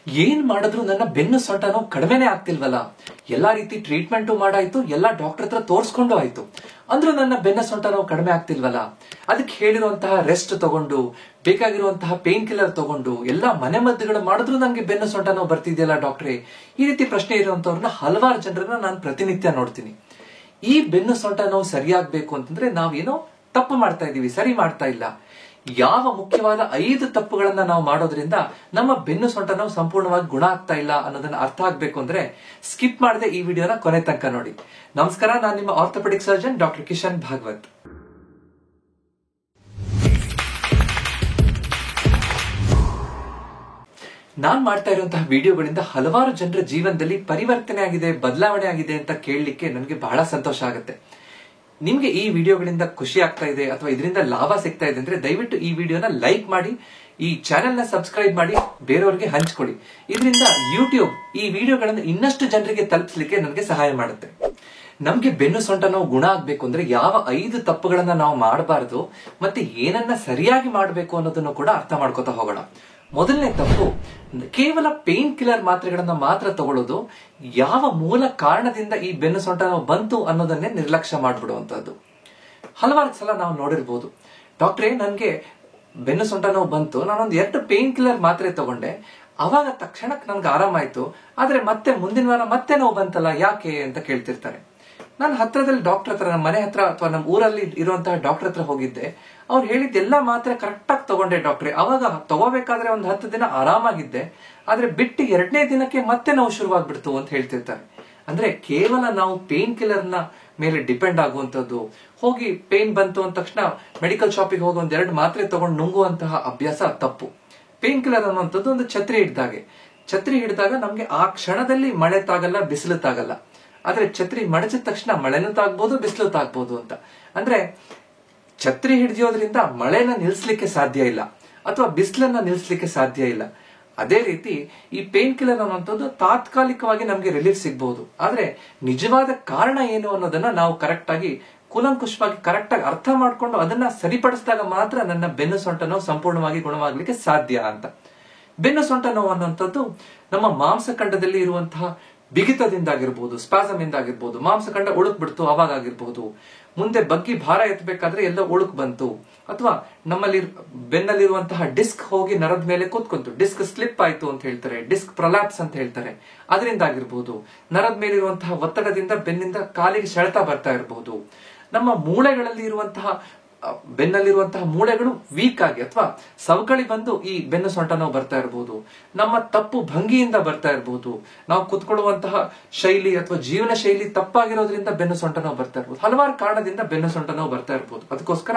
ಏನ್ ಮಾಡಿದ್ರು ನನ್ನ ಬೆನ್ನು ಸೊಂಟ ನೋವು ಕಡಿಮೆನೆ ಆಗ್ತಿಲ್ವಲ್ಲ. ಎಲ್ಲಾ ರೀತಿ ಟ್ರೀಟ್ಮೆಂಟ್ ಮಾಡಾಯ್ತು, ಎಲ್ಲಾ ಡಾಕ್ಟರ್ ಹತ್ರ ತೋರ್ಸ್ಕೊಂಡು ಆಯ್ತು, ಅಂದ್ರೂ ನನ್ನ ಬೆನ್ನ ಸೊಂಟ ನೋವು ಕಡಿಮೆ ಆಗ್ತಿಲ್ವಲ್ಲ. ಅದಕ್ಕೆ ಹೇಳಿರುವಂತಹ ರೆಸ್ಟ್ ತಗೊಂಡು, ಬೇಕಾಗಿರುವಂತಹ ಪೇನ್ ಕಿಲ್ಲರ್ ತಗೊಂಡು, ಎಲ್ಲಾ ಮನೆ ಮದ್ದುಗಳು ಮಾಡಿದ್ರು ನನಗೆ ಬೆನ್ನು ಸೊಂಟ ನೋವು ಬರ್ತಿದೆಯಲ್ಲ ಡಾಕ್ಟ್ರೇ. ಈ ರೀತಿ ಪ್ರಶ್ನೆ ಇರುವಂತವ್ರನ್ನ ಹಲವಾರು ಜನರನ್ನ ನಾನು ಪ್ರತಿನಿತ್ಯ ನೋಡ್ತೀನಿ. ಈ ಬೆನ್ನು ಸೊಂಟ ನೋವು ಸರಿಯಾಗಬೇಕು ಅಂತಂದ್ರೆ ನಾವೇನೋ ತಪ್ಪು ಮಾಡ್ತಾ ಇದೀವಿ, ಸರಿ ಮಾಡ್ತಾ ಇಲ್ಲ. ಯಾವ ಮುಖ್ಯವಾದ 5 ತಪ್ಪುಗಳನ್ನ ನಾವು ಮಾಡೋದ್ರಿಂದ ನಮ್ಮ ಬೆನ್ನು ಸೊಂಟ ನೋವು ಸಂಪೂರ್ಣವಾಗಿ ಗುಣ ಆಗ್ತಾ ಇಲ್ಲ ಅನ್ನೋದನ್ನ ಅರ್ಥ ಆಗ್ಬೇಕು ಅಂದ್ರೆ ಸ್ಕಿಪ್ ಮಾಡದೆ ಈ ವಿಡಿಯೋನ ಕೊನೆ ತನಕ ನೋಡಿ. ನಮಸ್ಕಾರ, ನಾನು ನಿಮ್ಮ orthopaedic surgeon doctor Kishan Bhagwat. ನಾನ್ ಮಾಡ್ತಾ ಇರುವಂತಹ ವಿಡಿಯೋಗಳಿಂದ ಹಲವಾರು ಜನರ ಜೀವನದಲ್ಲಿ ಪರಿವರ್ತನೆ ಆಗಿದೆ, ಬದಲಾವಣೆ ಆಗಿದೆ ಅಂತ ಕೇಳಲಿಕ್ಕೆ ನನಗೆ ಬಹಳ ಸಂತೋಷ ಆಗುತ್ತೆ. ನಿಮ್ಗೆ ಈ ವಿಡಿಯೋಗಳಿಂದ ಖುಷಿ ಆಗ್ತಾ ಇದೆ ಅಥವಾ ಇದರಿಂದ ಲಾಭ ಸಿಗ್ತಾ ಇದೆ ಅಂದ್ರೆ ದಯವಿಟ್ಟು ಈ ವಿಡಿಯೋನ ಲೈಕ್ ಮಾಡಿ, ಈ ಚಾನೆಲ್ ನ ಸಬ್ಸ್ಕ್ರೈಬ್ ಮಾಡಿ, ಬೇರೆಯವರಿಗೆ ಹಂಚ್ಕೊಡಿ. ಇದರಿಂದ ಯೂಟ್ಯೂಬ್ ಈ ವಿಡಿಯೋಗಳನ್ನು ಇನ್ನಷ್ಟು ಜನರಿಗೆ ತಲುಪಿಸಲಿಕ್ಕೆ ನನಗೆ ಸಹಾಯ ಮಾಡುತ್ತೆ. ನಮ್ಗೆ ಬೆನ್ನು ಸೊಂಟ ನೋವು ಗುಣ ಆಗ್ಬೇಕು ಅಂದ್ರೆ ಯಾವ 5 ತಪ್ಪುಗಳನ್ನ ನಾವು ಮಾಡಬಾರದು ಮತ್ತೆ ಏನನ್ನ ಸರಿಯಾಗಿ ಮಾಡಬೇಕು ಅನ್ನೋದನ್ನು ಕೂಡ ಅರ್ಥ ಮಾಡ್ಕೋತಾ ಹೋಗೋಣ. ಮೊದಲನೇ ತಪ್ಪು, ಕೇವಲ ಪೇನ್ ಕಿಲ್ಲರ್ ಮಾತ್ರೆಗಳನ್ನ ಮಾತ್ರ ತಗೊಳ್ಳೋದು. ಯಾವ ಮೂಲ ಕಾರಣದಿಂದ ಈ ಬೆನ್ನು ಸೊಂಟ ನೋವು ಬಂತು ಅನ್ನೋದನ್ನೇ ನಿರ್ಲಕ್ಷ್ಯ ಮಾಡ್ಬಿಡುವಂತದ್ದು. ಹಲವಾರು ಸಲ ನಾವು ನೋಡಿರ್ಬೋದು, ಡಾಕ್ಟ್ರೇ ನನ್ಗೆ ಬೆನ್ನು ಸೊಂಟ ನೋವು ಬಂತು, ನಾನೊಂದು 2 ಪೇನ್ ಕಿಲ್ಲರ್ ಮಾತ್ರೆ ತಗೊಂಡೆ, ಅವಾಗ ತಕ್ಷಣಕ್ಕೆ ನನ್ಗೆ ಆರಾಮಾಯ್ತು, ಆದ್ರೆ ಮತ್ತೆ ಮುಂದಿನ ವಾರ ಮತ್ತೆ ನೋವು ಬಂತಲ್ಲ, ಯಾಕೆ ಅಂತ ಕೇಳ್ತಿರ್ತಾರೆ. ನಾನು ಹತ್ರದಲ್ಲಿ ಡಾಕ್ಟರ್ ಹತ್ರ, ನಮ್ಮ ಮನೆ ಹತ್ರ ಅಥವಾ ನಮ್ಮ ಊರಲ್ಲಿ ಇರುವಂತಹ ಡಾಕ್ಟರ್ ಹತ್ರ ಹೋಗಿದ್ದೆ. ಅವ್ರು ಹೇಳಿದ್ದೆಲ್ಲ ಮಾತ್ರೆ ಕರೆಕ್ಟ್ ಆಗಿ ತಗೊಂಡೆ ಡಾಕ್ಟ್ರೆ, ಅವಾಗ ತಗೋಬೇಕಾದ್ರೆ ಒಂದು 10 ದಿನ ಆರಾಮಾಗಿದ್ದೆ, ಆದ್ರೆ ಬಿಟ್ಟು 2ನೇ ದಿನಕ್ಕೆ ಮತ್ತೆ ನೋವು ಶುರುವಾಗ್ಬಿಡ್ತು ಅಂತ ಹೇಳ್ತಿರ್ತಾರೆ. ಅಂದ್ರೆ ಕೇವಲ ನಾವು ಪೇನ್ ಕಿಲ್ಲರ್ ನ ಮೇಲೆ ಡಿಪೆಂಡ್ ಆಗುವಂತದ್ದು, ಹೋಗಿ ಪೇನ್ ಬಂತು ಅಂದ ತಕ್ಷಣ ಮೆಡಿಕಲ್ ಶಾಪಿಗೆ ಹೋಗಿ 1-2 ಮಾತ್ರೆ ತಗೊಂಡು ನುಂಗುವಂತಹ ಅಭ್ಯಾಸ ತಪ್ಪು. ಪೇನ್ ಕಿಲ್ಲರ್ ಅನ್ನುವಂಥದ್ದು ಒಂದು ಛತ್ರಿ ಹಿಡಿದಾಗ ನಮ್ಗೆ ಆ ಕ್ಷಣದಲ್ಲಿ ಮಳೆ ತಾಗಲ್ಲ, ಬಿಸಿಲು ತಾಗಲ್ಲ. ಆದ್ರೆ ಛತ್ರಿ ಮಡಚಿದ ತಕ್ಷಣ ಮಳೆನೂ ತಾಗ್ಬೋದು, ಬಿಸಿಲು ತಾಗ್ಬೋದು ಅಂತ. ಅಂದ್ರೆ ಛತ್ರಿ ಹಿಡಿಯೋದ್ರಿಂದ ಮಳೆನ ನಿಲ್ಸ್ಲಿಕ್ಕೆ ಸಾಧ್ಯ ಇಲ್ಲ ಅಥವಾ ಬಿಸಿಲನ್ನ ನಿಲ್ಸ್ಲಿಕ್ಕೆ ಸಾಧ್ಯ ಇಲ್ಲ. ಅದೇ ರೀತಿ ಈ ಪೇನ್ ಕಿಲ್ಲರ್ ಅನ್ನುವಂಥದ್ದು ತಾತ್ಕಾಲಿಕವಾಗಿ ನಮ್ಗೆ ರಿಲೀಫ್ ಸಿಗಬಹುದು, ಆದ್ರೆ ನಿಜವಾದ ಕಾರಣ ಏನು ಅನ್ನೋದನ್ನ ನಾವು ಕರೆಕ್ಟ್ ಆಗಿ ಕೂಲಂಕುಷವಾಗಿ ಕರೆಕ್ಟ್ ಆಗಿ ಅರ್ಥ ಮಾಡ್ಕೊಂಡು ಅದನ್ನ ಸರಿಪಡಿಸಿದಾಗ ಮಾತ್ರ ನನ್ನ ಬೆನ್ನು ಸೊಂಟ ನೋವು ಸಂಪೂರ್ಣವಾಗಿ ಗುಣವಾಗ್ಲಿಕ್ಕೆ ಸಾಧ್ಯ ಅಂತ. ಬೆನ್ನು ಸೊಂಟ ನೋವು ಅನ್ನುವಂಥದ್ದು ನಮ್ಮ ಮಾಂಸಖಂಡದಲ್ಲಿ ಇರುವಂತಹ ಬಿಗಿತದಿಂದಾಗಿರ್ಬೋದು, ಸ್ಪಾಸಮ್ ಇಂದಾಗಿರ್ಬೋದು, ಮಾಂಸಖಂಡ ಉಳುಕ್ ಬಿಡ್ತು ಅವಾಗ ಆಗಿರ್ಬೋದು, ಮುಂದೆ ಬಗ್ಗಿ ಭಾರ ಎತ್ತಬೇಕಾದ್ರೆ ಎಲ್ಲ ಉಳುಕ್ ಬಂತು, ಅಥವಾ ನಮ್ಮಲ್ಲಿ ಬೆನ್ನಲ್ಲಿರುವಂತಹ ಡಿಸ್ಕ್ ಹೋಗಿ ನರದ ಮೇಲೆ ಕೂತ್ಕೊಂತು, ಡಿಸ್ಕ್ ಸ್ಲಿಪ್ ಆಯ್ತು ಅಂತ ಹೇಳ್ತಾರೆ, ಡಿಸ್ಕ್ ಪ್ರೊಲ್ಯಾಪ್ಸ್ ಅಂತ ಹೇಳ್ತಾರೆ, ಅದರಿಂದ ಆಗಿರ್ಬೋದು. ನರದ ಮೇಲಿರುವಂತಹ ಒತ್ತಡದಿಂದ ಬೆನ್ನಿಂದ ಕಾಲಿಗೆ ಸೆಳೆತ ಬರ್ತಾ ಇರಬಹುದು. ನಮ್ಮ ಮೂಳೆಗಳಲ್ಲಿ ಇರುವಂತಹ ಬೆನ್ನಲ್ಲಿರುವಂತಹ ಮೂಳೆಗಳು ವೀಕ್ ಆಗಿ ಅಥವಾ ಸವಕಳಿ ಬಂದು ಈ ಬೆನ್ನು ಸೊಂಟ ನೋವು ಬರ್ತಾ ಇರಬಹುದು. ನಮ್ಮ ತಪ್ಪು ಭಂಗಿಯಿಂದ ಬರ್ತಾ ಇರಬಹುದು, ನಾವು ಕುತ್ಕೊಳ್ಳುವಂತಹ ಶೈಲಿ ಅಥವಾ ಜೀವನ ಶೈಲಿ ತಪ್ಪಾಗಿರೋದ್ರಿಂದ ಬೆನ್ನು ಸೊಂಟ ನೋವು ಬರ್ತಾ ಇರಬಹುದು. ಹಲವಾರು ಕಾರಣದಿಂದ ಬೆನ್ನು ಸೊಂಟ ನೋವು ಬರ್ತಾ ಇರಬಹುದು. ಅದಕ್ಕೋಸ್ಕರ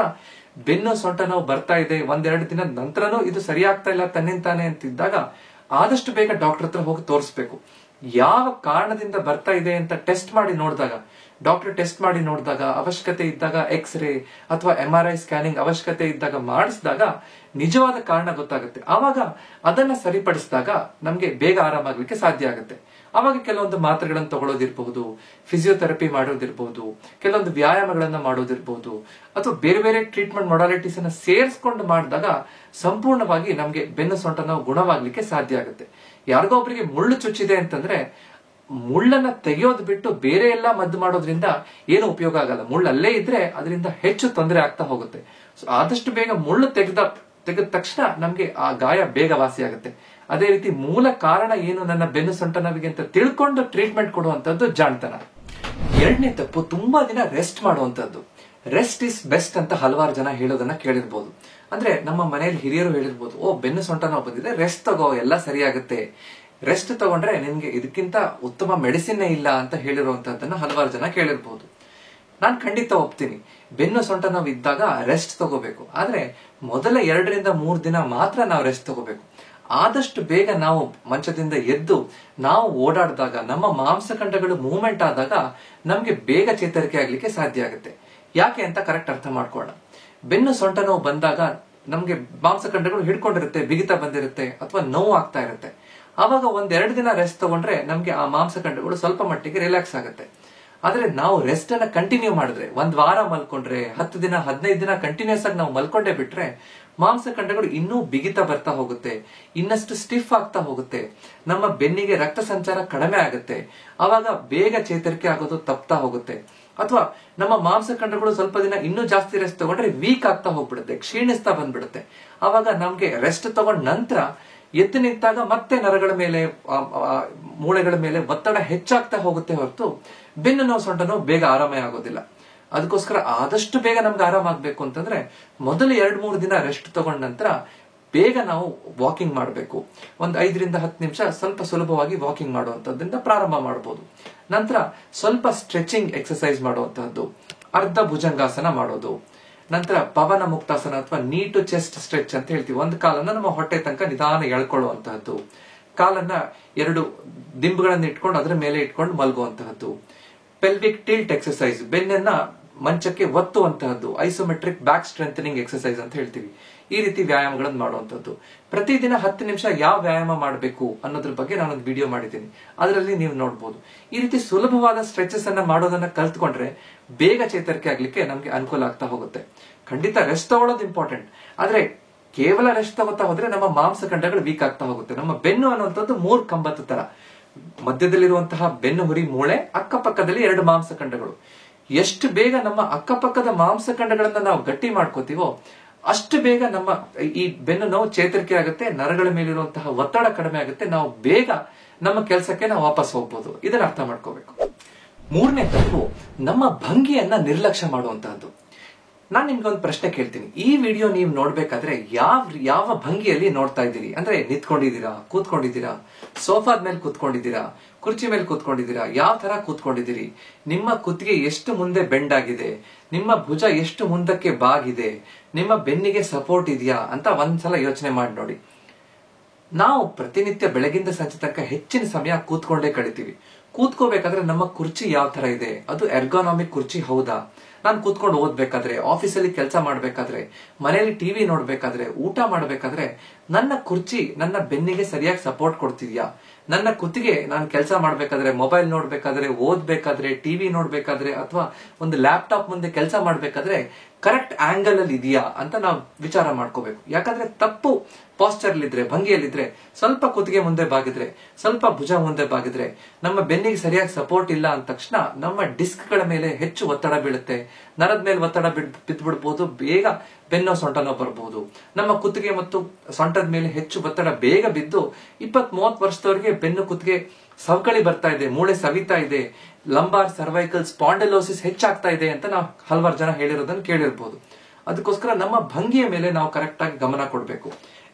ಬೆನ್ನು ಸೊಂಟ ನೋವು ಬರ್ತಾ ಇದೆ, 1-2 ದಿನದ ನಂತರನೂ ಇದು ಸರಿಯಾಗ್ತಾ ಇಲ್ಲ ತನ್ನಿಂತಾನೆ ಅಂತಿದ್ದಾಗ ಆದಷ್ಟು ಬೇಗ ಡಾಕ್ಟರ್ ಹತ್ರ ಹೋಗಿ ತೋರಿಸ್ಬೇಕು. ಯಾವ ಕಾರಣದಿಂದ ಬರ್ತಾ ಇದೆ ಅಂತ ಟೆಸ್ಟ್ ಮಾಡಿ ನೋಡಿದಾಗ, ಡಾಕ್ಟರ್ ಟೆಸ್ಟ್ ಮಾಡಿ ನೋಡಿದಾಗ, ಅವಶ್ಯಕತೆ ಇದ್ದಾಗ ಎಕ್ಸ್ರೇ ಅಥವಾ MRI ಸ್ಕ್ಯಾನಿಂಗ್ ಅವಶ್ಯಕತೆ ಇದ್ದಾಗ ಮಾಡಿಸಿದಾಗ ನಿಜವಾದ ಕಾರಣ ಗೊತ್ತಾಗುತ್ತೆ. ಆವಾಗ ಅದನ್ನ ಸರಿಪಡಿಸಿದಾಗ ನಮ್ಗೆ ಬೇಗ ಆರಾಮಾಗ್ಲಿಕ್ಕೆ ಸಾಧ್ಯ ಆಗುತ್ತೆ. ಅವಾಗ ಕೆಲವೊಂದು ಮಾತ್ರೆಗಳನ್ನು ತಗೊಳ್ಳೋದಿರಬಹುದು, ಫಿಸಿಯೋಥೆರಪಿ ಮಾಡೋದಿರಬಹುದು, ಕೆಲವೊಂದು ವ್ಯಾಯಾಮಗಳನ್ನ ಮಾಡೋದಿರಬಹುದು, ಅಥವಾ ಬೇರೆ ಬೇರೆ ಟ್ರೀಟ್ಮೆಂಟ್ ಮೊಡಾಲಿಟೀಸ್ ಅನ್ನ ಸೇರಿಸ್ಕೊಂಡು ಮಾಡಿದಾಗ ಸಂಪೂರ್ಣವಾಗಿ ನಮ್ಗೆ ಬೆನ್ನು ಸೊಂಟ ನೋವು ಗುಣವಾಗ್ಲಿಕ್ಕೆ ಸಾಧ್ಯ ಆಗುತ್ತೆ. ಯಾರಿಗೋ ಒಬ್ಬರಿಗೆ ಮುಳ್ಳು ಚುಚ್ಚಿದೆ ಅಂತಂದ್ರೆ ಮುಳ್ಳನ್ನ ತೆಗೆಯೋದು ಬಿಟ್ಟು ಬೇರೆ ಎಲ್ಲಾ ಮದ್ದು ಮಾಡೋದ್ರಿಂದ ಏನು ಉಪಯೋಗ ಆಗಲ್ಲ. ಮುಳ್ಳು ಅಲ್ಲೇ ಇದ್ರೆ ಅದರಿಂದ ಹೆಚ್ಚು ತೊಂದರೆ ಆಗ್ತಾ ಹೋಗುತ್ತೆ. ಸೊ ಆದಷ್ಟು ಬೇಗ ಮುಳ್ಳು ತೆಗೆದ ತಕ್ಷಣ ನಮ್ಗೆ ಆ ಗಾಯ ಬೇಗ ವಾಸಿ ಆಗುತ್ತೆ. ಅದೇ ರೀತಿ ಮೂಲ ಕಾರಣ ಏನು ನನ್ನ ಬೆನ್ನು ಸೊಂಟ ನೋವಿಗೆ ಅಂತ ತಿಳ್ಕೊಂಡು ಟ್ರೀಟ್ಮೆಂಟ್ ಕೊಡುವಂತದ್ದು ಜಾಣತನ. 2ನೇ ತಪ್ಪು, ತುಂಬಾ ದಿನ ರೆಸ್ಟ್ ಮಾಡುವಂತದ್ದು. ರೆಸ್ಟ್ ಇಸ್ ಬೆಸ್ಟ್ ಅಂತ ಹಲವಾರು ಜನ ಹೇಳೋದನ್ನ ಕೇಳಿರ್ಬೋದು. ಅಂದ್ರೆ ನಮ್ಮ ಮನೆಯಲ್ಲಿ ಹಿರಿಯರು ಹೇಳಿರ್ಬೋದು, ಬೆನ್ನು ಸೊಂಟ ನೋವು ಬಂದಿದೆ, ರೆಸ್ಟ್ ತಗೋ, ಎಲ್ಲ ಸರಿಯಾಗುತ್ತೆ, ರೆಸ್ಟ್ ತಗೊಂಡ್ರೆ ನಿನ್ಗೆ ಇದಕ್ಕಿಂತ ಉತ್ತಮ ಮೆಡಿಸಿನ್ ಇಲ್ಲ ಅಂತ ಹೇಳಿರುವಂತಹದ್ದನ್ನ ಹಲವಾರು ಜನ ಕೇಳಿರ್ಬೋದು. ನಾನು ಖಂಡಿತ ಒಪ್ತೀನಿ, ಬೆನ್ನು ಸೊಂಟ ನೋವು ಇದ್ದಾಗ ರೆಸ್ಟ್ ತಗೋಬೇಕು. ಆದ್ರೆ ಮೊದಲ 2-3 ದಿನ ಮಾತ್ರ ನಾವು ರೆಸ್ಟ್ ತಗೋಬೇಕು. ಆದಷ್ಟು ಬೇಗ ನಾವು ಮಂಚದಿಂದ ಎದ್ದು ನಾವು ಓಡಾಡಿದಾಗ, ನಮ್ಮ ಮಾಂಸಖಂಡಗಳು ಮೂವ್ಮೆಂಟ್ ಆದಾಗ ನಮ್ಗೆ ಬೇಗ ಚೇತರಿಕೆ ಆಗ್ಲಿಕ್ಕೆ ಸಾಧ್ಯ ಆಗುತ್ತೆ. ಯಾಕೆ ಅಂತ ಕರೆಕ್ಟ್ ಅರ್ಥ ಮಾಡ್ಕೊಳ್ಳೋಣ. ಬೆನ್ನು ಸೊಂಟ ನೋವು ಬಂದಾಗ ನಮ್ಗೆ ಮಾಂಸಖಂಡಗಳು ಹಿಡ್ಕೊಂಡಿರುತ್ತೆ, ಬಿಗಿತ ಬಂದಿರುತ್ತೆ ಅಥವಾ ನೋವು ಆಗ್ತಾ ಇರುತ್ತೆ. ಆವಾಗ 1-2 ದಿನ ರೆಸ್ಟ್ ತಗೊಂಡ್ರೆ ನಮ್ಗೆ ಆ ಮಾಂಸಖಂಡಗಳು ಸ್ವಲ್ಪ ಮಟ್ಟಿಗೆ ರಿಲ್ಯಾಕ್ಸ್ ಆಗುತ್ತೆ. ಆದ್ರೆ ನಾವು ರೆಸ್ಟ್ ಅನ್ನ ಕಂಟಿನ್ಯೂ ಮಾಡಿದ್ರೆ, 1 ವಾರ ಮಲ್ಕೊಂಡ್ರೆ, 10 ದಿನ 15 ದಿನ ಕಂಟಿನ್ಯೂಸ್ ಆಗಿ ನಾವು ಮಲ್ಕೊಂಡೇ ಬಿಟ್ರೆ ಮಾಂಸಖಂಡಗಳು ಇನ್ನೂ ಬಿಗಿತ ಬರ್ತಾ ಹೋಗುತ್ತೆ, ಇನ್ನಷ್ಟು ಸ್ಟಿಫ್ ಆಗ್ತಾ ಹೋಗುತ್ತೆ, ನಮ್ಮ ಬೆನ್ನಿಗೆ ರಕ್ತ ಸಂಚಾರ ಕಡಿಮೆ ಆಗುತ್ತೆ, ಅವಾಗ ಬೇಗ ಚೇತರಿಕೆ ಆಗೋದು ತಪ್ತಾ ಹೋಗುತ್ತೆ. ಅಥವಾ ನಮ್ಮ ಮಾಂಸಖಂಡಗಳು ಸ್ವಲ್ಪ ದಿನ ಇನ್ನೂ ಜಾಸ್ತಿ ರೆಸ್ಟ್ ತಗೊಂಡ್ರೆ ವೀಕ್ ಆಗ್ತಾ ಹೋಗ್ಬಿಡುತ್ತೆ, ಕ್ಷೀಣಿಸ್ತಾ ಬಂದ್ಬಿಡುತ್ತೆ. ಅವಾಗ ನಮ್ಗೆ ರೆಸ್ಟ್ ತಗೊಂಡ ನಂತರ ಎದ್ದು ನಿಂತಾಗ ಮತ್ತೆ ನರಗಳ ಮೇಲೆ ಮೂಳೆಗಳ ಮೇಲೆ ಒತ್ತಡ ಹೆಚ್ಚಾಗ್ತಾ ಹೋಗುತ್ತೆ ಹೊರತು ಬೆನ್ನು ನೋವು ಸೊಂಟ ನೋವು ಬೇಗ ಆರಾಮೇ ಆಗೋದಿಲ್ಲ. ಅದಕ್ಕೋಸ್ಕರ ಆದಷ್ಟು ಬೇಗ ನಮ್ಗೆ ಆರಾಮ ಆಗ್ಬೇಕು ಅಂತಂದ್ರೆ ಮೊದಲು 2-3 ದಿನ ರೆಸ್ಟ್ ತಗೊಂಡ ನಂತರ ಬೇಗ ನಾವು ವಾಕಿಂಗ್ ಮಾಡಬೇಕು. ಒಂದು 5ರಿಂದ 10 ನಿಮಿಷ ಸ್ವಲ್ಪ ಸುಲಭವಾಗಿ ವಾಕಿಂಗ್ ಮಾಡುವಂತದ್ರಿಂದ ಪ್ರಾರಂಭ ಮಾಡಬಹುದು. ನಂತರ ಸ್ವಲ್ಪ ಸ್ಟ್ರೆಚಿಂಗ್ ಎಕ್ಸರ್ಸೈಸ್ ಮಾಡುವಂತಹದ್ದು, ಅರ್ಧ ಭುಜಂಗಾಸನ ಮಾಡೋದು, ನಂತರ ಪವನ ಮುಕ್ತಾಸನ ಅಥವಾ ನೀ ಟು ಚೆಸ್ಟ್ ಸ್ಟ್ರೆಚ್ ಅಂತ ಹೇಳ್ತೀವಿ. ಒಂದು ಕಾಲನ್ನ ನಮ್ಮ ಹೊಟ್ಟೆ ತನಕ ನಿಧಾನ ಎಳ್ಕೊಳ್ಳುವಂತಹದ್ದು, ಕಾಲನ್ನ 2 ದಿಂಬುಗಳನ್ನ ಇಟ್ಕೊಂಡು ಅದರ ಮೇಲೆ ಇಟ್ಕೊಂಡು ಮಲಗುವಂತಹದ್ದು, ಪೆಲ್ವಿಕ್ ಟಿಲ್ಟ್ ಎಕ್ಸರ್ಸೈಸ್, ಬೆನ್ನನ್ನ ಮಂಚಕ್ಕೆ ಒತ್ತುವಂತಹದ್ದು, ಐಸೋಮೆಟ್ರಿಕ್ ಬ್ಯಾಕ್ ಸ್ಟ್ರೆಂಥನಿಂಗ್ ಎಕ್ಸರ್ಸೈಸ್ ಅಂತ ಹೇಳ್ತೀವಿ. ಈ ರೀತಿ ವ್ಯಾಯಾಮಗಳನ್ನು ಮಾಡುವಂತದ್ದು. ಪ್ರತಿದಿನ 10 ನಿಮಿಷ ಯಾವ ವ್ಯಾಯಾಮ ಮಾಡಬೇಕು ಅನ್ನೋದ್ರ ಬಗ್ಗೆ ನಾನೊಂದು ವಿಡಿಯೋ ಮಾಡಿದ್ದೀನಿ, ಅದರಲ್ಲಿ ನೀವು ನೋಡಬಹುದು. ಈ ರೀತಿ ಸುಲಭವಾದ ಸ್ಟ್ರೆಚಸ್ ಅನ್ನ ಮಾಡೋದನ್ನ ಕಲ್ತ್ಕೊಂಡ್ರೆ ಬೇಗ ಚೇತರಿಕೆ ಆಗ್ಲಿಕ್ಕೆ ನಮ್ಗೆ ಅನುಕೂಲ ಆಗ್ತಾ ಹೋಗುತ್ತೆ. ಖಂಡಿತ ರೆಸ್ಟ್ ತಗೊಳ್ಳೋದು ಇಂಪಾರ್ಟೆಂಟ್, ಆದ್ರೆ ಕೇವಲ ರೆಸ್ಟ್ ತಗೋತಾ ಹೋದ್ರೆ ನಮ್ಮ ಮಾಂಸಖಂಡಗಳು ವೀಕ್ ಆಗ್ತಾ ಹೋಗುತ್ತೆ. ನಮ್ಮ ಬೆನ್ನು ಅನ್ನುವಂಥದ್ದು 3 ಕಂಬದ ತರ, ಮಧ್ಯದಲ್ಲಿರುವಂತಹ ಬೆನ್ನು ಹುರಿ ಮೂಳೆ, ಅಕ್ಕಪಕ್ಕದಲ್ಲಿ 2 ಮಾಂಸಖಂಡಗಳು. ಎಷ್ಟು ಬೇಗ ನಮ್ಮ ಅಕ್ಕಪಕ್ಕದ ಮಾಂಸಖಂಡಗಳನ್ನ ನಾವು ಗಟ್ಟಿ ಮಾಡ್ಕೋತೀವೋ ಅಷ್ಟು ಬೇಗ ನಮ್ಮ ಈ ಬೆನ್ನು ನೋವು ಚೇತರಿಕೆ ಆಗುತ್ತೆ, ನರಗಳ ಮೇಲಿರುವಂತಹ ಒತ್ತಡ ಕಡಿಮೆ ಆಗುತ್ತೆ, ನಾವು ಬೇಗ ನಮ್ಮ ಕೆಲಸಕ್ಕೆ ನಾವು ವಾಪಸ್ ಹೋಗ್ಬೋದು. ಇದನ್ನ ಅರ್ಥ ಮಾಡ್ಕೋಬೇಕು. 3ನೇ ತಪ್ಪು ನಮ್ಮ ಭಂಗಿಯನ್ನ ನಿರ್ಲಕ್ಷ್ಯ ಮಾಡುವಂತಹದ್ದು. ನಾನ್ ನಿಮ್ಗೆ ಒಂದು ಪ್ರಶ್ನೆ ಕೇಳ್ತೀನಿ. ಈ ವಿಡಿಯೋ ನೀವು ನೋಡ್ಬೇಕಾದ್ರೆ ಯಾವ ಭಂಗಿಯಲ್ಲಿ ನೋಡ್ತಾ ಇದ್ದೀರಿ? ಅಂದ್ರೆ ನಿಂತ್ಕೊಂಡಿದ್ದೀರಾ, ಕೂತ್ಕೊಂಡಿದ್ದೀರಾ, ಸೋಫಾದ ಮೇಲೆ ಕೂತ್ಕೊಂಡಿದ್ದೀರಾ, ಕುರ್ಚಿ ಮೇಲೆ ಕೂತ್ಕೊಂಡಿದ್ದೀರಾ, ಯಾವ ತರ ಕೂತ್ಕೊಂಡಿದ್ದೀರಿ, ನಿಮ್ಮ ಕುತ್ತಿಗೆ ಎಷ್ಟು ಮುಂದೆ ಬೆಂಡ್ ಆಗಿದೆ, ನಿಮ್ಮ ಭುಜ ಎಷ್ಟು ಮುಂದಕ್ಕೆ ಬಾಗಿದೆ, ನಿಮ್ಮ ಬೆನ್ನಿಗೆ ಸಪೋರ್ಟ್ ಇದೆಯಾ ಅಂತ ಒಂದ್ಸಲ ಯೋಚನೆ ಮಾಡಿ ನೋಡಿ. ನಾವು ಪ್ರತಿನಿತ್ಯ ಬೆಳಗಿಂದ ಸಂಜೆ ತನಕ ಹೆಚ್ಚಿನ ಸಮಯ ಕೂತ್ಕೊಂಡೇ ಕಳಿತೀವಿ. ಕೂತ್ಕೋಬೇಕಾದ್ರೆ ನಮ್ಮ ಕುರ್ಚಿ ಯಾವ ತರ ಇದೆ, ಅದು ಎರ್ಗಾನಾಮಿಕ್ ಕುರ್ಚಿ ಹೌದಾ? ನಾನು ಕೂತ್ಕೊಂಡು ಓದ್ಬೇಕಾದ್ರೆ, ಆಫೀಸಲ್ಲಿ ಕೆಲಸ ಮಾಡ್ಬೇಕಾದ್ರೆ, ಮನೆಯಲ್ಲಿ ಟಿವಿ ನೋಡ್ಬೇಕಾದ್ರೆ, ಊಟ ಮಾಡ್ಬೇಕಾದ್ರೆ ನನ್ನ ಕುರ್ಚಿ ನನ್ನ ಬೆನ್ನಿಗೆ ಸರಿಯಾಗಿ ಸಪೋರ್ಟ್ ಕೊಡ್ತಿದ್ಯಾ? ನನ್ನ ಕುತ್ತಿಗೆ ನಾನು ಕೆಲಸ ಮಾಡ್ಬೇಕಾದ್ರೆ, ಮೊಬೈಲ್ ನೋಡ್ಬೇಕಾದ್ರೆ, ಓದ್ಬೇಕಾದ್ರೆ, ಟಿವಿ ನೋಡ್ಬೇಕಾದ್ರೆ ಅಥವಾ ಒಂದು ಲ್ಯಾಪ್ಟಾಪ್ ಮುಂದೆ ಕೆಲಸ ಮಾಡ್ಬೇಕಾದ್ರೆ ಕರೆಕ್ಟ್ ಆಂಗಲ್ ಅಲ್ಲಿ ಇದೆಯಾ ಅಂತ ನಾವು ವಿಚಾರ ಮಾಡ್ಕೋಬೇಕು. ಯಾಕಂದ್ರೆ ತಪ್ಪು ಪಾಸ್ಚರ್ ಇದ್ರೆ, ಭಂಗಿಯಲ್ಲಿದ್ರೆ, ಸ್ವಲ್ಪ ಕುತ್ತಿಗೆ ಮುಂದೆ ಬಾಗಿದ್ರೆ, ಸ್ವಲ್ಪ ಭುಜ ಮುಂದೆ ಬಾಗಿದ್ರೆ, ನಮ್ಮ ಬೆನ್ನಿಗೆ ಸರಿಯಾಗಿ ಸಪೋರ್ಟ್ ಇಲ್ಲ ಅಂದ ತಕ್ಷಣ ನಮ್ಮ ಡಿಸ್ಕ್ ಗಳ ಮೇಲೆ ಹೆಚ್ಚು ಒತ್ತಡ ಬೀಳುತ್ತೆ, ನರದ ಮೇಲೆ ಒತ್ತಡ ಬಿದ್ದ್ಬಿಡ್ಬಹುದು, ಬೇಗ ಬೆನ್ನೋ ಸೊಂಟ ನೋವು ಬರಬಹುದು. ನಮ್ಮ ಕುತ್ತಿಗೆ ಮತ್ತು ಸೊಂಟದ ಮೇಲೆ ಹೆಚ್ಚು ಒತ್ತಡ ಬೇಗ ಬಿದ್ದು 20-30 ವರ್ಷದವರೆಗೆ ಬೆನ್ನು ಕುತ್ತಿಗೆ ಸವಕಳಿ ಬರ್ತಾ ಇದೆ, ಮೂಳೆ ಸವಿತಾ ಇದೆ, ಲಂಬಾರ್ ಸರ್ವೈಕಲ್ ಸ್ಪಾಂಡಲೋಸಿಸ್ ಹೆಚ್ಚಾಗ್ತಾ ಇದೆ ಅಂತ ನಾವು ಹಲವಾರು ಜನ ಹೇಳಿರೋದನ್ನ ಕೇಳಿರ್ಬೋದು. ಅದಕ್ಕೋಸ್ಕರ ನಮ್ಮ ಭಂಗಿಯ ಮೇಲೆ ನಾವು ಕರೆಕ್ಟ್ ಆಗಿ ಗಮನ ಕೊಡಬೇಕು.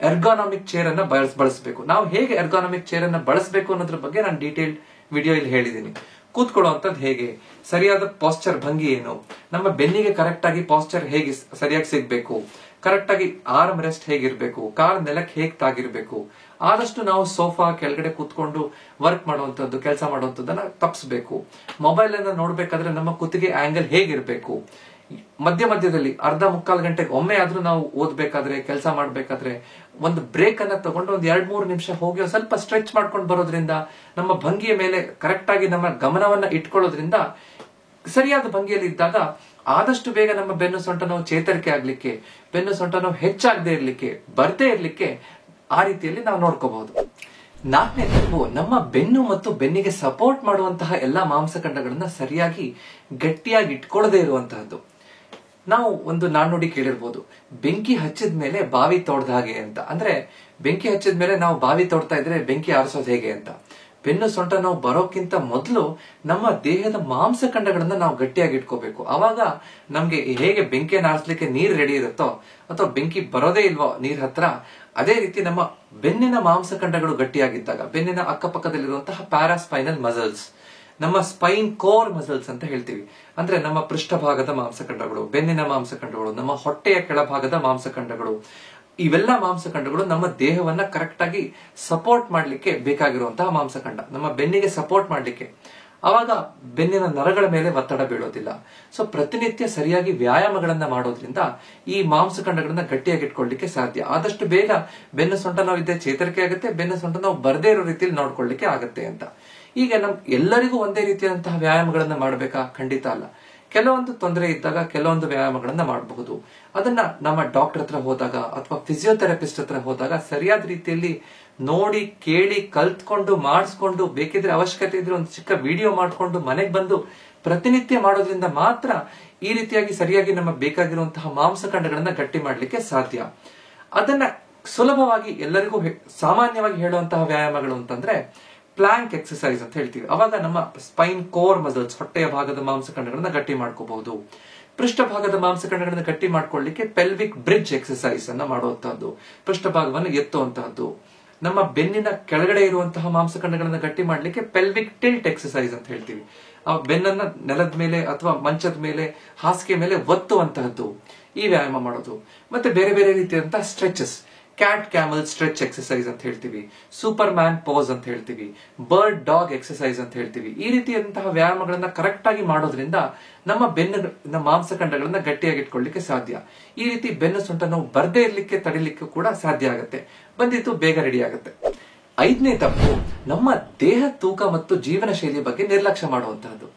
ಎರ್ಗಾನಾಮಿಕ್ ಚೇರ್ ಅನ್ನ ಬಳಸಬೇಕು. ನಾವು ಹೇಗೆ ಎರ್ಗಾನಾಮಿಕ್ ಚೇರ್ ಅನ್ನ ಬಳಸಬೇಕು ಅನ್ನೋದ್ರ ಬಗ್ಗೆ ನಾನು ಡೀಟೇಲ್ ವಿಡಿಯೋ ಇಲ್ಲಿ ಹೇಳಿದ್ದೀನಿ. ಕೂತ್ಕೊಳ್ಳುವಂತದ್ದು ಹೇಗೆ, ಸರಿಯಾದ ಪಾಸ್ಚರ್ ಭಂಗಿ ಏನು, ನಮ್ಮ ಬೆನ್ನಿಗೆ ಕರೆಕ್ಟ್ ಆಗಿ ಪಾಸ್ಚರ್ ಹೇಗೆ ಸರಿಯಾಗಿ ಸಿಗ್ಬೇಕು, ಕರೆಕ್ಟ್ ಆಗಿ ಆರ್ಮ್ ರೆಸ್ಟ್ ಹೇಗಿರ್ಬೇಕು, ಕಾಲ್ ನೆಲಕ್ಕೆ ಹೇಗೆ ತಾಗಿರ್ಬೇಕು. ಆದಷ್ಟು ನಾವು ಸೋಫಾ ಕೆಳಗಡೆ ಕೂತ್ಕೊಂಡು ವರ್ಕ್ ಮಾಡುವಂತದ್ದು, ಕೆಲಸ ಮಾಡುವಂತದ್ದನ್ನ ತಪ್ಪಿಸಬೇಕು. ಮೊಬೈಲ್ ಅನ್ನ ನೋಡ್ಬೇಕಾದ್ರೆ ನಮ್ಮ ಕುತ್ತಿಗೆ ಆಂಗಲ್ ಹೇಗಿರ್ಬೇಕು, ಮಧ್ಯದಲ್ಲಿ ಅರ್ಧ ಮುಕ್ಕಾಲು ಗಂಟೆಗೆ ಒಮ್ಮೆ ಆದ್ರೂ ನಾವು ಓದ್ಬೇಕಾದ್ರೆ, ಕೆಲಸ ಮಾಡ್ಬೇಕಾದ್ರೆ ಒಂದು ಬ್ರೇಕ್ ಅನ್ನ ತಗೊಂಡು ಒಂದು 2-3 ನಿಮಿಷ ಹೋಗಿ ಸ್ವಲ್ಪ ಸ್ಟ್ರೆಚ್ ಮಾಡ್ಕೊಂಡು ಬರೋದ್ರಿಂದ, ನಮ್ಮ ಭಂಗಿಯ ಮೇಲೆ ಕರೆಕ್ಟ್ ಆಗಿ ನಮ್ಮ ಗಮನವನ್ನ ಇಟ್ಕೊಳ್ಳೋದ್ರಿಂದ, ಸರಿಯಾದ ಭಂಗಿಯಲ್ಲಿ ಇದ್ದಾಗ ಆದಷ್ಟು ಬೇಗ ನಮ್ಮ ಬೆನ್ನು ಸೊಂಟ ನೋವು ಚೇತರಿಕೆ ಆಗ್ಲಿಕ್ಕೆ, ಬೆನ್ನು ಸೊಂಟ ನೋವು ಹೆಚ್ಚಾಗದೆ ಇರ್ಲಿಕ್ಕೆ, ಬರ್ದೇ ಇರ್ಲಿಕ್ಕೆ ಆ ರೀತಿಯಲ್ಲಿ ನಾವು ನೋಡ್ಕೋಬಹುದು. 4ನೇ ತಪ್ಪು, ನಮ್ಮ ಬೆನ್ನು ಮತ್ತು ಬೆನ್ನಿಗೆ ಸಪೋರ್ಟ್ ಮಾಡುವಂತಹ ಎಲ್ಲಾ ಮಾಂಸಖಂಡಗಳನ್ನ ಸರಿಯಾಗಿ ಗಟ್ಟಿಯಾಗಿ ಇಟ್ಕೊಳ್ಳದೆ ಇರುವಂತಹದ್ದು. ನಾವು ಒಂದು ನಾಣ್ಣುಡಿ ಕೇಳಿರ್ಬೋದು, ಬೆಂಕಿ ಹಚ್ಚಿದ ಮೇಲೆ ಬಾವಿ ತೋಡ್ದ ಹಾಗೆ ಅಂತ. ಅಂದ್ರೆ ಬೆಂಕಿ ಹಚ್ಚಿದ ಮೇಲೆ ನಾವು ಬಾವಿ ತೋಡ್ತಾ ಇದ್ರೆ ಬೆಂಕಿ ಆರಿಸೋದು ಹೇಗೆ ಅಂತ. ಬೆನ್ನು ಸೊಂಟ ನಾವು ಬರೋಕ್ಕಿಂತ ಮೊದಲು ನಮ್ಮ ದೇಹದ ಮಾಂಸಖಂಡಗಳನ್ನ ನಾವು ಗಟ್ಟಿಯಾಗಿ ಇಟ್ಕೋಬೇಕು. ಅವಾಗ ನಮ್ಗೆ ಹೇಗೆ ಬೆಂಕಿಯನ್ನು ಆರಿಸಲಿಕ್ಕೆ ನೀರ್ ರೆಡಿ ಇರುತ್ತೋ ಅಥವಾ ಬೆಂಕಿ ಬರೋದೇ ಇಲ್ವೋ ನೀರ್ ಹತ್ರ, ಅದೇ ರೀತಿ ನಮ್ಮ ಬೆನ್ನಿನ ಮಾಂಸಖಂಡಗಳು ಗಟ್ಟಿಯಾಗಿದ್ದಾಗ, ಬೆನ್ನಿನ ಅಕ್ಕಪಕ್ಕದಲ್ಲಿರುವಂತಹ ಪ್ಯಾರಾಸ್ಪೈನಲ್ ಮಸಲ್ಸ್, ನಮ್ಮ ಸ್ಪೈನ್ ಕೋರ್ ಮಸಲ್ಸ್ ಅಂತ ಹೇಳ್ತೀವಿ, ಅಂದ್ರೆ ನಮ್ಮ ಪೃಷ್ಠಭಾಗದ ಮಾಂಸಖಂಡಗಳು, ಬೆನ್ನಿನ ಮಾಂಸಖಂಡಗಳು, ನಮ್ಮ ಹೊಟ್ಟೆಯ ಕೆಳಭಾಗದ ಮಾಂಸಖಂಡಗಳು, ಇವೆಲ್ಲ ಮಾಂಸಖಂಡಗಳು ನಮ್ಮ ದೇಹವನ್ನ ಕರೆಕ್ಟ್ ಆಗಿ ಸಪೋರ್ಟ್ ಮಾಡ್ಲಿಕ್ಕೆ ಬೇಕಾಗಿರುವಂತಹ ಮಾಂಸಖಂಡ, ನಮ್ಮ ಬೆನ್ನಿಗೆ ಸಪೋರ್ಟ್ ಮಾಡ್ಲಿಕ್ಕೆ. ಅವಾಗ ಬೆನ್ನಿನ ನರಗಳ ಮೇಲೆ ಒತ್ತಡ ಬೀಳೋದಿಲ್ಲ. ಸೊ ಪ್ರತಿನಿತ್ಯ ಸರಿಯಾಗಿ ವ್ಯಾಯಾಮಗಳನ್ನ ಮಾಡೋದ್ರಿಂದ ಈ ಮಾಂಸಖಂಡಗಳನ್ನ ಗಟ್ಟಿಯಾಗಿ ಇಟ್ಕೊಳ್ಳಿಕ್ಕೆ ಸಾಧ್ಯ. ಆದಷ್ಟು ಬೇಗ ಬೆನ್ನು ಸೊಂಟ ನೋವಿದ್ದೆ ಚೇತರಿಕೆ ಆಗುತ್ತೆ, ಬೆನ್ನು ಸೊಂಟ ನೋವು ಬರದೇ ಇರೋ ರೀತಿಯಲ್ಲಿ ನೋಡ್ಕೊಳ್ಳಿಕ್ಕೆ ಆಗುತ್ತೆ ಅಂತ. ಈಗ ಎಲ್ಲರಿಗೂ ಒಂದೇ ರೀತಿಯಾದಂತಹ ವ್ಯಾಯಾಮಗಳನ್ನ ಮಾಡಬೇಕಾ? ಖಂಡಿತ ಅಲ್ಲ. ಕೆಲವೊಂದು ತೊಂದರೆ ಇದ್ದಾಗ ಕೆಲವೊಂದು ವ್ಯಾಯಾಮಗಳನ್ನ ಮಾಡಬಹುದು. ಅದನ್ನ ನಮ್ಮ ಡಾಕ್ಟರ್ ಹತ್ರ ಹೋದಾಗ ಅಥವಾ ಫಿಸಿಯೋಥೆರಪಿಸ್ಟ್ ಹತ್ರ ಹೋದಾಗ ಸರಿಯಾದ ರೀತಿಯಲ್ಲಿ ನೋಡಿ ಕೇಳಿ ಕಲ್ತ್ಕೊಂಡು ಮಾಡಿಸ್ಕೊಂಡು, ಬೇಕಿದ್ರೆ ಅವಶ್ಯಕತೆ ಇದ್ರೆ ಒಂದು ಚಿಕ್ಕ ವಿಡಿಯೋ ಮಾಡ್ಕೊಂಡು ಮನೆಗೆ ಬಂದು ಪ್ರತಿನಿತ್ಯ ಮಾಡೋದ್ರಿಂದ ಮಾತ್ರ ಈ ರೀತಿಯಾಗಿ ಸರಿಯಾಗಿ ನಮ್ಮ ಬೇಕಾಗಿರುವಂತಹ ಮಾಂಸಖಂಡಗಳನ್ನ ಗಟ್ಟಿ ಮಾಡ್ಲಿಕ್ಕೆ ಸಾಧ್ಯ. ಅದನ್ನ ಸುಲಭವಾಗಿ ಎಲ್ಲರಿಗೂ ಸಾಮಾನ್ಯವಾಗಿ ಹೇಳುವಂತಹ ವ್ಯಾಯಾಮಗಳು ಅಂತಂದ್ರೆ ಪ್ಲಾಂಕ್ ಎಕ್ಸರ್ಸೈಸ್ ಅಂತ ಹೇಳ್ತೀವಿ. ಅವಾಗ ನಮ್ಮ ಸ್ಪೈನ್ ಕೋರ್ ಮಸಲ್ಸ್, ಹೊಟ್ಟೆಯ ಭಾಗದ ಮಾಂಸಖಂಡಗಳನ್ನ ಗಟ್ಟಿ ಮಾಡ್ಕೋಬಹುದು. ಪೃಷ್ಠಭಾಗದ ಮಾಂಸಖಂಡಗಳನ್ನ ಗಟ್ಟಿ ಮಾಡ್ಕೊಳ್ಳಿಕ್ಕೆ ಪೆಲ್ವಿಕ್ ಬ್ರಿಡ್ಜ್ ಎಕ್ಸರ್ಸೈಸ್ ಅನ್ನ ಮಾಡುವಂತಹದ್ದು, ಪೃಷ್ಠಭಾಗವನ್ನು ಎತ್ತುವಂತಹದ್ದು. ನಮ್ಮ ಬೆನ್ನಿನ ಕೆಳಗಡೆ ಇರುವಂತಹ ಮಾಂಸಖಂಡಗಳನ್ನ ಗಟ್ಟಿ ಮಾಡ್ಲಿಕ್ಕೆ ಪೆಲ್ವಿಕ್ ಟಿಲ್ಟ್ ಎಕ್ಸರ್ಸೈಸ್ ಅಂತ ಹೇಳ್ತೀವಿ. ಆ ಬೆನ್ನನ್ನ ನೆಲದ ಮೇಲೆ ಅಥವಾ ಮಂಚದ ಮೇಲೆ, ಹಾಸಿಗೆ ಮೇಲೆ ಒತ್ತುವಂತಹದ್ದು, ಈ ವ್ಯಾಯಾಮ ಮಾಡೋದು. ಮತ್ತೆ ಬೇರೆ ಬೇರೆ ರೀತಿಯಾದಂತಹ stretches, cat camel stretch exercise ಅಂತ ಹೇಳ್ತೀವಿ, ಸೂಪರ್ ಮ್ಯಾನ್ ಪೋಸ್ ಅಂತ ಹೇಳ್ತೀವಿ, ಬರ್ಡ್ ಡಾಗ್ ಎಕ್ಸರ್ಸೈಸ್ ಅಂತ ಹೇಳ್ತೀವಿ. ಈ ರೀತಿಯಾದಂತಹ ವ್ಯಾಯಾಮಗಳನ್ನ ಕರೆಕ್ಟ್ ಆಗಿ ಮಾಡೋದ್ರಿಂದ ನಮ್ಮ ಬೆನ್ನ ಮಾಂಸಖಂಡಗಳನ್ನ ಗಟ್ಟಿಯಾಗಿ ಇಟ್ಕೊಳ್ಳಿಕ್ಕೆ ಸಾಧ್ಯ. ಈ ರೀತಿ ಬೆನ್ನು ಸೊಂಟ ನೋವು ಬರ್ದೇ ಇರ್ಲಿಕ್ಕೆ ತಡಿಲಿಕ್ಕೆ ಕೂಡ ಸಾಧ್ಯ ಆಗುತ್ತೆ. ಬಂದಿದ್ದು ಬೇಗ ರೆಡಿ ಆಗುತ್ತೆ. 5ನೇ ತಪ್ಪು, ನಮ್ಮ ದೇಹ ತೂಕ ಮತ್ತು ಜೀವನ ಶೈಲಿಯ ಬಗ್ಗೆ ನಿರ್ಲಕ್ಷ್ಯ ಮಾಡುವಂತಹದ್ದು.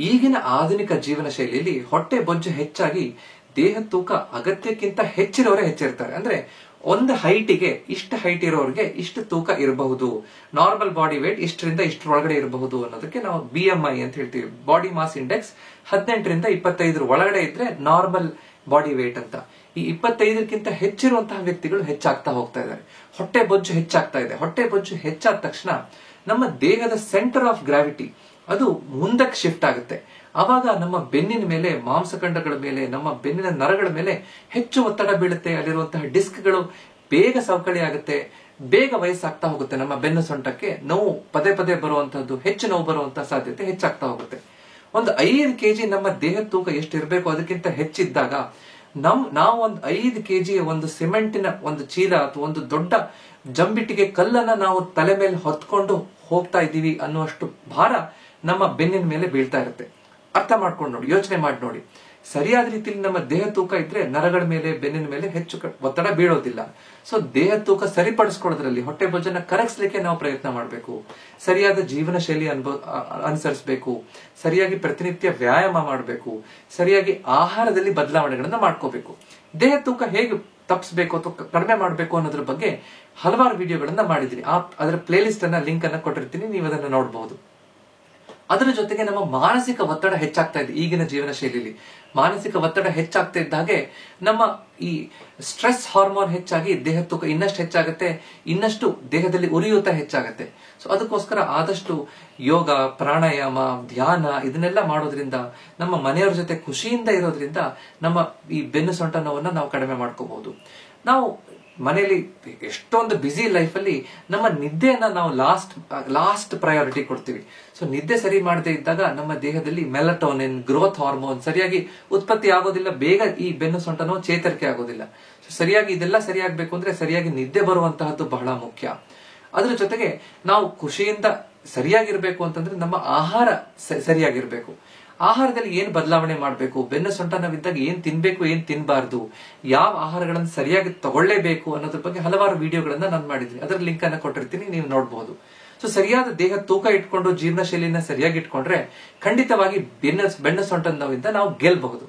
ಈಗಿನ ಆಧುನಿಕ ಜೀವನ ಶೈಲಿಯಲ್ಲಿ ಹೊಟ್ಟೆ ಬೊಜ್ಜು ಹೆಚ್ಚಾಗಿ ದೇಹ ತೂಕ ಅಗತ್ಯಕ್ಕಿಂತ ಹೆಚ್ಚಿರೋರೇ ಹೆಚ್ಚಿರ್ತಾರೆ. ಅಂದ್ರೆ ಒಂದು ಹೈಟಿಗೆ ಇಷ್ಟು ಹೈಟ್ ಇರೋರಿಗೆ ಇಷ್ಟು ತೂಕ ಇರಬಹುದು, ನಾರ್ಮಲ್ ಬಾಡಿ ವೇಟ್ ಇಷ್ಟರಿಂದ ಇಷ್ಟರೊಳಗಡೆ ಇರಬಹುದು ಅನ್ನೋದಕ್ಕೆ ನಾವು BMI ಅಂತ ಹೇಳ್ತೀವಿ, ಬಾಡಿ ಮಾಸ್ ಇಂಡೆಕ್ಸ್. 18ರಿಂದ 25 ಒಳಗಡೆ ಇದ್ರೆ ನಾರ್ಮಲ್ ಬಾಡಿ ವೇಟ್ ಅಂತ. ಈ 25ಕ್ಕಿಂತ ಹೆಚ್ಚಿರುವಂತಹ ವ್ಯಕ್ತಿಗಳು ಹೆಚ್ಚಾಗ್ತಾ ಹೋಗ್ತಾ ಇದ್ದಾರೆ. ಹೊಟ್ಟೆ ಬೊಜ್ಜು ಹೆಚ್ಚಾಗ್ತಾ ಇದೆ. ಹೊಟ್ಟೆ ಬೊಜ್ಜು ಹೆಚ್ಚಾದ ತಕ್ಷಣ ನಮ್ಮ ದೇಹದ ಸೆಂಟರ್ ಆಫ್ ಗ್ರಾವಿಟಿ ಅದು ಮುಂದಕ್ಕೆ ಶಿಫ್ಟ್ ಆಗುತ್ತೆ. ಆವಾಗ ನಮ್ಮ ಬೆನ್ನಿನ ಮೇಲೆ, ಮಾಂಸಖಂಡಗಳ ಮೇಲೆ, ನಮ್ಮ ಬೆನ್ನಿನ ನರಗಳ ಮೇಲೆ ಹೆಚ್ಚು ಒತ್ತಡ ಬೀಳುತ್ತೆ. ಅಲ್ಲಿರುವಂತಹ ಡಿಸ್ಕ್ಗಳು ಬೇಗ ಸವಕಳಿ ಆಗುತ್ತೆ, ಬೇಗ ವಯಸ್ಸಾಗ್ತಾ ಹೋಗುತ್ತೆ. ನಮ್ಮ ಬೆನ್ನು ಸೊಂಟಕ್ಕೆ ನೋವು ಪದೇ ಪದೇ ಬರುವಂತಹದ್ದು, ಹೆಚ್ಚು ನೋವು ಬರುವಂತಹ ಸಾಧ್ಯತೆ ಹೆಚ್ಚಾಗ್ತಾ ಹೋಗುತ್ತೆ. ಒಂದು 5 kg ನಮ್ಮ ದೇಹದ ತೂಕ ಎಷ್ಟು ಇರಬೇಕು ಅದಕ್ಕಿಂತ ಹೆಚ್ಚಿದ್ದಾಗ ನಾವು ಒಂದು 5 kg ಒಂದು ಸಿಮೆಂಟಿನ ಒಂದು ಚೀಲ ಅಥವಾ ಒಂದು ದೊಡ್ಡ ಜಂಬಿಟ್ಟಿಗೆ ಕಲ್ಲನ್ನ ನಾವು ತಲೆ ಮೇಲೆ ಹೊತ್ಕೊಂಡು ಹೋಗ್ತಾ ಇದ್ದೀವಿ ಅನ್ನುವಷ್ಟು ಭಾರ ನಮ್ಮ ಬೆನ್ನಿನ ಮೇಲೆ ಬೀಳ್ತಾ ಇರುತ್ತೆ. ಅರ್ಥ ಮಾಡ್ಕೊಂಡು ನೋಡಿ, ಯೋಚನೆ ಮಾಡಿ ನೋಡಿ. ಸರಿಯಾದ ರೀತಿಯಲ್ಲಿ ನಮ್ಮ ದೇಹ ತೂಕ ಇದ್ರೆ ನರಗಳ ಮೇಲೆ, ಬೆನ್ನಿನ ಮೇಲೆ ಹೆಚ್ಚು ಒತ್ತಡ ಬೀಳೋದಿಲ್ಲ. ಸೊ ದೇಹ ತೂಕ ಸರಿಪಡಿಸ್ಕೊಳ್ಳೋದ್ರಲ್ಲಿ, ಹೊಟ್ಟೆ ಬೊಜ್ಜನ್ನ ಕರಗಿಸ್ಲಿಕ್ಕೆ ನಾವು ಪ್ರಯತ್ನ ಮಾಡಬೇಕು. ಸರಿಯಾದ ಜೀವನ ಶೈಲಿ ಅನುಸರಿಸಬೇಕು, ಸರಿಯಾಗಿ ಪ್ರತಿನಿತ್ಯ ವ್ಯಾಯಾಮ ಮಾಡಬೇಕು, ಸರಿಯಾಗಿ ಆಹಾರದಲ್ಲಿ ಬದಲಾವಣೆಗಳನ್ನ ಮಾಡ್ಕೋಬೇಕು. ದೇಹ ತೂಕ ಹೇಗೆ ತಪ್ಪಿಸಬೇಕು ಅಥವಾ ಕಡಿಮೆ ಮಾಡಬೇಕು ಅನ್ನೋದ್ರ ಬಗ್ಗೆ ಹಲವಾರು ವಿಡಿಯೋಗಳನ್ನ ಮಾಡಿದ್ದೀನಿ. ಅದರ ಪ್ಲೇ ಲಿಸ್ಟ್ ಅನ್ನ ಲಿಂಕ್ ಅನ್ನ ಕೊಟ್ಟಿರ್ತೀನಿ, ನೀವು ಅದನ್ನ ನೋಡಬಹುದು. ಅದರ ಜೊತೆಗೆ ನಮ್ಮ ಮಾನಸಿಕ ಒತ್ತಡ ಹೆಚ್ಚಾಗ್ತಾ ಇದೆ. ಈಗಿನ ಜೀವನ ಶೈಲಿಯಲ್ಲಿ ಮಾನಸಿಕ ಒತ್ತಡ ಹೆಚ್ಚಾಗ್ತಾ ಇದ್ದ ಹಾಗೆ ನಮ್ಮ ಈ ಸ್ಟ್ರೆಸ್ ಹಾರ್ಮೋನ್ ಹೆಚ್ಚಾಗಿ ದೇಹ ತೂಕ ಇನ್ನಷ್ಟು ಹೆಚ್ಚಾಗುತ್ತೆ, ಇನ್ನಷ್ಟು ದೇಹದಲ್ಲಿ ಉರಿಯೂತ ಹೆಚ್ಚಾಗುತ್ತೆ. ಸೊ ಅದಕ್ಕೋಸ್ಕರ ಆದಷ್ಟು ಯೋಗ, ಪ್ರಾಣಾಯಾಮ, ಧ್ಯಾನ ಇದನ್ನೆಲ್ಲ ಮಾಡೋದ್ರಿಂದ, ನಮ್ಮ ಮನೆಯವರ ಜೊತೆ ಖುಷಿಯಿಂದ ಇರೋದ್ರಿಂದ ನಮ್ಮ ಈ ಬೆನ್ನು ಸೊಂಟ ನೋವನ್ನ ನಾವು ಕಡಿಮೆ ಮಾಡ್ಕೋಬಹುದು. ನಾವು ಮನೆಯಲ್ಲಿ ಎಷ್ಟೊಂದು ಬ್ಯುಸಿ ಲೈಫ್ ಅಲ್ಲಿ ನಮ್ಮ ನಿದ್ದೆಯನ್ನ ನಾವು ಲಾಸ್ಟ್ ಪ್ರಯಾರಿಟಿ ಕೊಡ್ತೀವಿ. ಸೊ ನಿದ್ದೆ ಸರಿ ಮಾಡದೇ ಇದ್ದಾಗ ನಮ್ಮ ದೇಹದಲ್ಲಿ ಮೆಲಟೋನಿನ್, ಗ್ರೋತ್ ಹಾರ್ಮೋನ್ ಸರಿಯಾಗಿ ಉತ್ಪತ್ತಿ ಆಗೋದಿಲ್ಲ, ಬೇಗ ಈ ಬೆನ್ನು ಸೊಂಟ ನೋವು ಚೇತರಿಕೆ ಆಗೋದಿಲ್ಲ. ಸರಿಯಾಗಿ ಇದೆಲ್ಲ ಸರಿಯಾಗಬೇಕು ಅಂದ್ರೆ ಸರಿಯಾಗಿ ನಿದ್ದೆ ಬರುವಂತಹದ್ದು ಬಹಳ ಮುಖ್ಯ. ಅದರ ಜೊತೆಗೆ ನಾವು ಖುಷಿಯಿಂದ ಸರಿಯಾಗಿರ್ಬೇಕು ಅಂತಂದ್ರೆ ನಮ್ಮ ಆಹಾರ ಸರಿಯಾಗಿರ್ಬೇಕು. ಆಹಾರದಲ್ಲಿ ಏನ್ ಬದಲಾವಣೆ ಮಾಡಬೇಕು, ಬೆನ್ನು ಸೊಂಟ ನೋವಿದ್ದಾಗ ಏನ್ ತಿನ್ಬೇಕು, ಏನ್ ತಿನ್ಬಾರ್ದು, ಯಾವ ಆಹಾರಗಳನ್ನು ಸರಿಯಾಗಿ ತಗೊಳ್ಳೇಬೇಕು ಅನ್ನೋದ್ರ ಬಗ್ಗೆ ಹಲವಾರು ವಿಡಿಯೋಗಳನ್ನ ನಾನು ಮಾಡಿದ್ದೀನಿ. ಅದರ ಲಿಂಕ್ ಅನ್ನ ಕೊಟ್ಟಿರ್ತೀನಿ, ನೀವು ನೋಡಬಹುದು. ಸೊ ಸರಿಯಾದ ದೇಹ ತೂಕ ಇಟ್ಕೊಂಡು ಜೀವನ ಶೈಲಿನ ಸರಿಯಾಗಿ ಇಟ್ಕೊಂಡ್ರೆ ಖಂಡಿತವಾಗಿ ಬೆನ್ನು ಸೊಂಟ ನೋವಿಂದ ನಾವು ಗೆಲ್ಲಬಹುದು.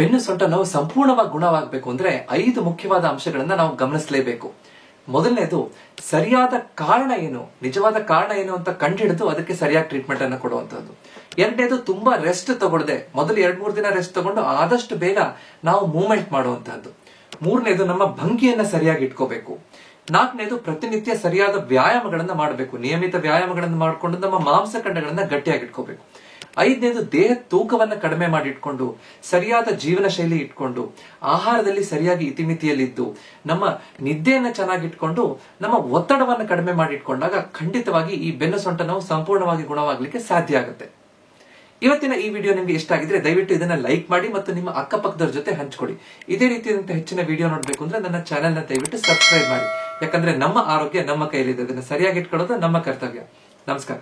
ಬೆನ್ನು ಸೊಂಟ ನೋವು ಸಂಪೂರ್ಣವಾಗಿ ಗುಣವಾಗಬೇಕು ಅಂದ್ರೆ 5 ಮುಖ್ಯವಾದ ಅಂಶಗಳನ್ನ ನಾವು ಗಮನಿಸಲೇಬೇಕು. ಮೊದಲನೇದು, ಸರಿಯಾದ ಕಾರಣ ಏನು, ನಿಜವಾದ ಕಾರಣ ಏನು ಅಂತ ಕಂಡುಹಿಡಿದು ಅದಕ್ಕೆ ಸರಿಯಾದ ಟ್ರೀಟ್ಮೆಂಟ್ ಅನ್ನು ಕೊಡುವಂತದ್ದು. ಎರಡನೇದು, ತುಂಬಾ ರೆಸ್ಟ್ ತಗೊಳ್ಳದೆ ಮೊದಲು 2-3 ದಿನ ರೆಸ್ಟ್ ತಗೊಂಡು ಆದಷ್ಟು ಬೇಗ ನಾವು ಮೂವ್ಮೆಂಟ್ ಮಾಡುವಂತಹದ್ದು. ಮೂರನೇದು, ನಮ್ಮ ಭಂಗಿಯನ್ನ ಸರಿಯಾಗಿ ಇಟ್ಕೋಬೇಕು. 4ನೇದು, ಪ್ರತಿನಿತ್ಯ ಸರಿಯಾದ ವ್ಯಾಯಾಮಗಳನ್ನ ಮಾಡಬೇಕು. ನಿಯಮಿತ ವ್ಯಾಯಾಮಗಳನ್ನು ಮಾಡಿಕೊಂಡು ನಮ್ಮ ಮಾಂಸಖಂಡಗಳನ್ನ ಗಟ್ಟಿಯಾಗಿ ಇಟ್ಕೋಬೇಕು. 5ನೇದು, ದೇಹ ತೂಕವನ್ನ ಕಡಿಮೆ ಮಾಡಿ ಇಟ್ಕೊಂಡು ಸರಿಯಾದ ಜೀವನ ಶೈಲಿ ಇಟ್ಕೊಂಡು ಆಹಾರದಲ್ಲಿ ಸರಿಯಾಗಿ ಇತಿಮಿತಿಯಲ್ಲಿದ್ದು ನಮ್ಮ ನಿದ್ದೆಯನ್ನ ಚೆನ್ನಾಗಿ ಇಟ್ಕೊಂಡು ನಮ್ಮ ಒತ್ತಡವನ್ನು ಕಡಿಮೆ ಮಾಡಿ ಇಟ್ಕೊಂಡಾಗ ಖಂಡಿತವಾಗಿ ಈ ಬೆನ್ನು ಸೊಂಟ ನೋವು ಸಂಪೂರ್ಣವಾಗಿ ಗುಣವಾಗಲಿಕ್ಕೆ ಸಾಧ್ಯ ಆಗುತ್ತೆ. ಇವತ್ತಿನ ಈ ವಿಡಿಯೋ ನಿಮ್ಗೆ ಇಷ್ಟ ಆಗಿದ್ರೆ ದಯವಿಟ್ಟು ಇದನ್ನ ಲೈಕ್ ಮಾಡಿ ಮತ್ತು ನಿಮ್ಮ ಅಕ್ಕಪಕ್ಕದವ್ರ ಜೊತೆ ಹಂಚ್ಕೊಡಿ. ಇದೇ ರೀತಿಯಾದಂತಹ ಹೆಚ್ಚಿನ ವಿಡಿಯೋ ನೋಡ್ಬೇಕು ಅಂದ್ರೆ ನನ್ನ ಚಾನೆಲ್ ನ ದಯವಿಟ್ಟು ಸಬ್ಸ್ಕ್ರೈಬ್ ಮಾಡಿ. ಯಾಕಂದ್ರೆ ನಮ್ಮ ಆರೋಗ್ಯ ನಮ್ಮ ಕೈಲಿದೆ, ಅದನ್ನ ಸರಿಯಾಗಿ ಇಟ್ಕೊಳ್ಳೋದು ನಮ್ಮ ಕರ್ತವ್ಯ. ನಮಸ್ಕಾರ.